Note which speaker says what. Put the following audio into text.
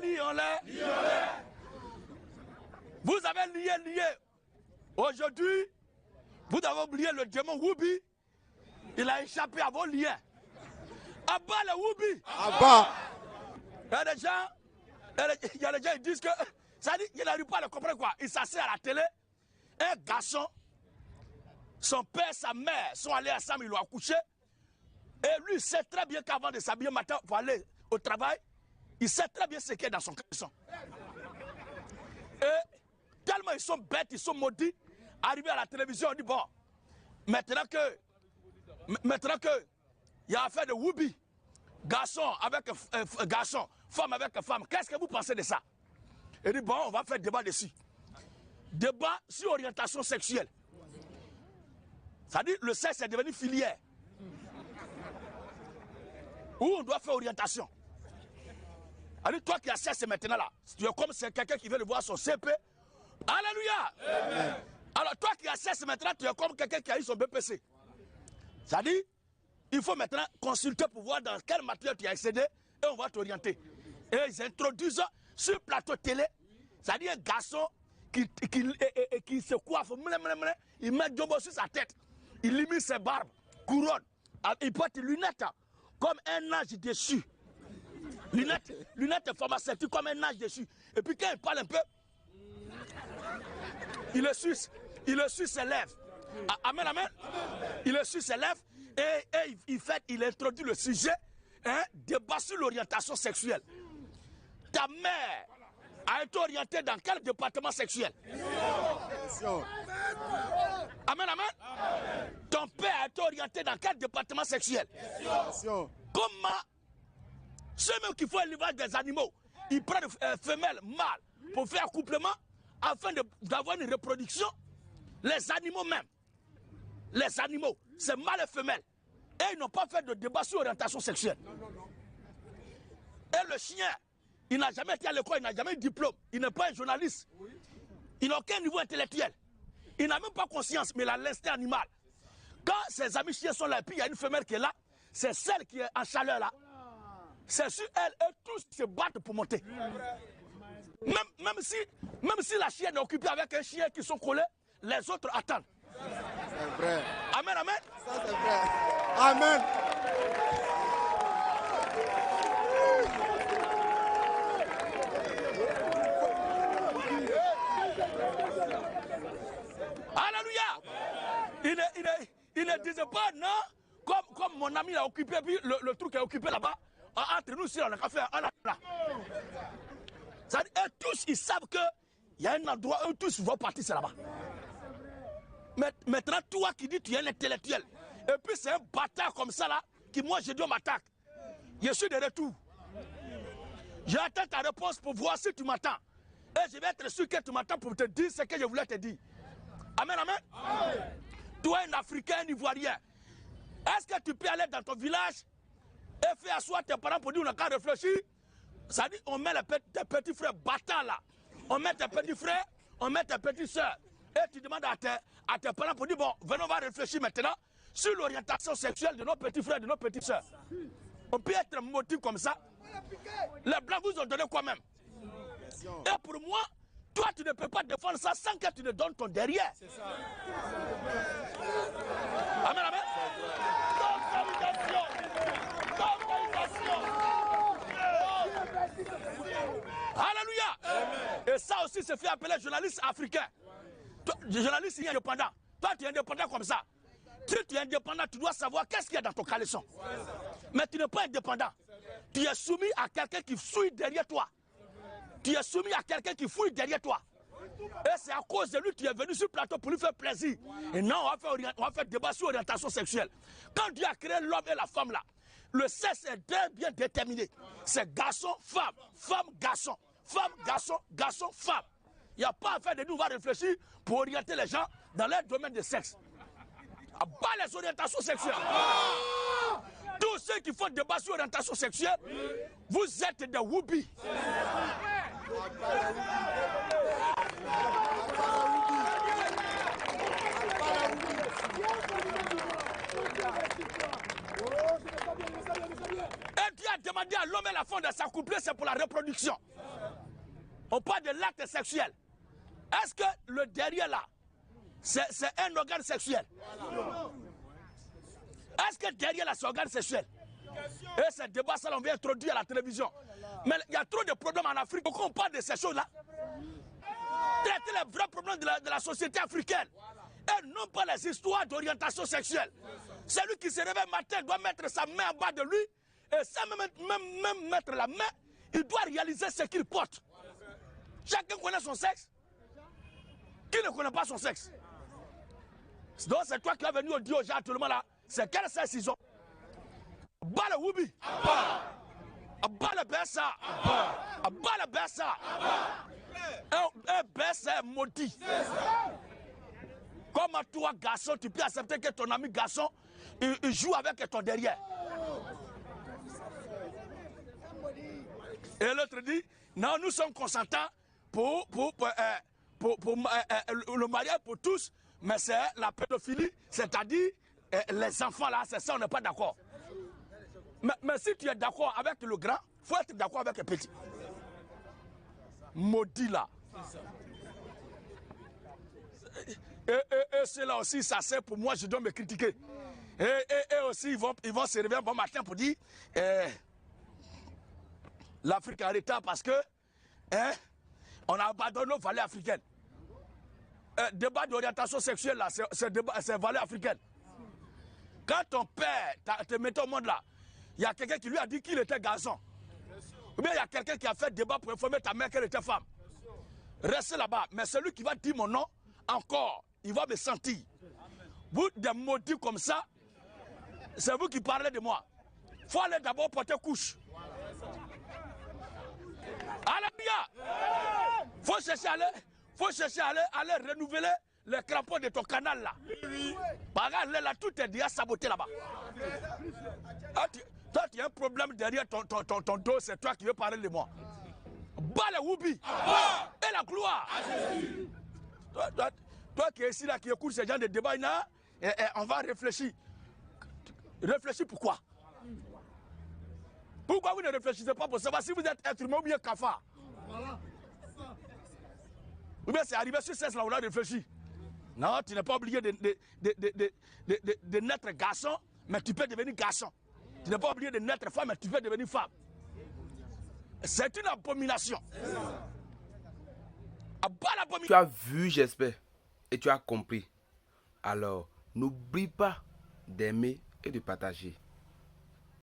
Speaker 1: Lions-les. Vous avez lié. Aujourd'hui, vous avez oublié le démon Woubi. Il a échappé à vos liens. Abat le Woubi.
Speaker 2: Abat.
Speaker 1: Il y a des gens qui disent que ça dit qu'il n'arrive pas à le comprendre quoi. Il s'assied à la télé. Un garçon, son père, sa mère sont allés ensemble, ils l'ont accouché. Et lui, il sait très bien qu'avant de s'habiller matin pour aller au travail, il sait très bien ce qu'il y a dans son caleçon. Et tellement ils sont bêtes, ils sont maudits, arrivés à la télévision, on dit bon, maintenant que il y a affaire de Woubi, garçon avec garçon, femme avec femme, qu'est-ce que vous pensez de ça? Il dit bon, on va faire débat dessus. Débat sur orientation sexuelle. Ça dit le sexe est devenu filière. Où on doit faire orientation. Alors toi qui as sexe maintenant là, tu es comme c'est quelqu'un qui veut le voir son CP. Alléluia. Amen. Alors toi qui as sexe maintenant, tu es comme quelqu'un qui a eu son BPC. Ça dit, il faut maintenant consulter pour voir dans quelle matière tu as excédé et on va t'orienter. Et ils introduisent sur le plateau télé, ça dit un garçon qui se coiffe, il met Jumbo sur sa tête, il limite ses barbes, couronne, il porte des lunettes comme un ange dessus. Lunettes pharmaceutiques comme un ange dessus. Et puis quand il parle un peu, il le suce ses lèvres. Amen, amen. Il le suce ses lèvres et il introduit le sujet, débat sur l'orientation sexuelle. Ta mère a été orientée dans quel département sexuel? Amen, amen. Ton père a été orienté dans quel département sexuel? Comment ceux même qui font l'élevage des animaux, ils prennent femelles, mâles pour faire accouplement afin d'avoir une reproduction. Les animaux même, c'est mâle et femelle. Et ils n'ont pas fait de débat sur l'orientation sexuelle. Et le chien, il n'a jamais été à l'école, il n'a jamais eu de diplôme, il n'est pas un journaliste. Il n'a aucun niveau intellectuel. Il n'a même pas conscience, mais il a l'instinct animal. Quand ses amis chiens sont là, et puis il y a une femelle qui est là, c'est celle qui est en chaleur là. C'est sur elle, et tous se battent pour monter. Même si la chienne est occupée avec un chien qui sont collés, les autres attendent.
Speaker 2: C'est vrai.
Speaker 1: Amen, amen.
Speaker 2: Ça c'est vrai. Amen.
Speaker 1: Alléluia. Il ne disait pas non, comme mon ami l'a occupé, puis le truc est occupé là-bas. Entre nous, si on a qu'à faire, là. Et tous, ils savent qu'il y a un endroit où tous vont partir, c'est là-bas. Maintenant, toi qui dis que tu es un intellectuel, et puis c'est un bâtard comme ça là, qui moi je dis on m'attaque. Je suis de retour. J'attends ta réponse pour voir si tu m'attends. Et je vais être sûr que tu m'attends pour te dire ce que je voulais te dire. Amen, amen. Amen. Toi, un Africain, un Ivoirien, est-ce que tu peux aller dans ton village et faire asseoir tes parents pour dire on n'a qu'à réfléchir? Ça dit, on met tes petits frères bâtards là. On met tes petits frères, on met tes petites soeurs. Et tu demandes à tes parents pour dire, bon, venons, on va réfléchir maintenant sur l'orientation sexuelle de nos petits frères et de nos petites soeurs. On peut être motivé comme ça. Les Blancs vous ont donné quoi même? Et pour moi, toi, tu ne peux pas défendre ça sans que tu ne donnes ton derrière. C'est ça. Amen, amen. Alléluia. Amen. Et ça aussi se fait appeler journaliste africain. Toi, journaliste indépendant. Toi, tu es indépendant comme ça. Si tu es indépendant, tu dois savoir qu'est-ce qu'il y a dans ton caleçon. Mais tu n'es pas indépendant. Tu es soumis à quelqu'un qui fouille derrière toi. Tu es soumis à quelqu'un qui fouille derrière toi. Et c'est à cause de lui que tu es venu sur le plateau pour lui faire plaisir. Et non, on va faire débat sur l'orientation sexuelle. Quand Dieu a créé l'homme et la femme là, le sexe est bien déterminé. C'est garçon, femme, femme, garçon, femme, garçon, garçon, femme. Il n'y a pas à faire de nous, on va réfléchir pour orienter les gens dans leur domaine de sexe. À bas les orientations sexuelles. Tous ceux qui font débat sur l'orientation sexuelle, vous êtes des whoopis. Et Dieu a demander à l'homme et la femme de s'accoupler, c'est pour la reproduction. On parle de l'acte sexuel. Est-ce que le derrière là, c'est un organe sexuel? Est-ce que derrière là, c'est un organe sexuel? Et ce débat, ça, on vient introduire à la télévision. Mais il y a trop de problèmes en Afrique. Pourquoi on parle de ces choses-là? Traiter les vrais problèmes de la société africaine. Et non pas les histoires d'orientation sexuelle. Celui qui se réveille matin doit mettre sa main en bas de lui. Et sans même mettre la main, il doit réaliser ce qu'il porte. Chacun connaît son sexe. Qui ne connaît pas son sexe? Donc c'est toi qui es venu dire aux gens actuellement là, c'est quel sexe ils ont? Bas le Woubi, bas le Bessa, bas le Bessa, un Bessa maudit. Comment toi, garçon, tu peux accepter que ton ami garçon il joue avec ton derrière? Et l'autre dit, non, nous sommes consentants pour le mariage pour tous, mais c'est la pédophilie, c'est-à-dire les enfants là, c'est ça, on n'est pas d'accord. Mais si tu es d'accord avec le grand, il faut être d'accord avec le petit. Maudit là. Et cela aussi, ça c'est pour moi, je dois me critiquer. Et aussi, ils vont se réveiller un bon matin pour dire l'Afrique est en retard parce que on a abandonné nos valeurs africaines. Débat d'orientation sexuelle là, c'est valeurs africaines. Quand ton père te mettait au monde là, il y a quelqu'un qui lui a dit qu'il était garçon. Ou bien il y a quelqu'un qui a fait débat pour informer ta mère qu'elle était femme. Restez là-bas. Mais celui qui va dire mon nom, encore, il va me sentir. Vous, des maudits comme ça, c'est vous qui parlez de moi. Il faut aller d'abord porter couche. Alléluia! Faut chercher à aller renouveler les crampons de ton canal là. Par là, tout est déjà saboté là-bas. Toi, tu as un problème derrière ton dos, c'est toi qui veux parler de moi. Bas le Woubi et la gloire. Toi qui es ici, là, qui écoute ce genre de débat, on va réfléchir. Réfléchir pourquoi? Pourquoi vous ne réfléchissez pas pour savoir si vous êtes être humain ou bien cafard? Ou bien c'est arrivé sur 16 là, on a réfléchi. Non, tu n'es pas obligé de naître garçon, mais tu peux devenir garçon. Tu n'es pas obligé de naître femme, mais tu peux devenir femme. C'est une abomination.
Speaker 3: Tu as vu, j'espère, et tu as compris. Alors, n'oublie pas d'aimer et de partager.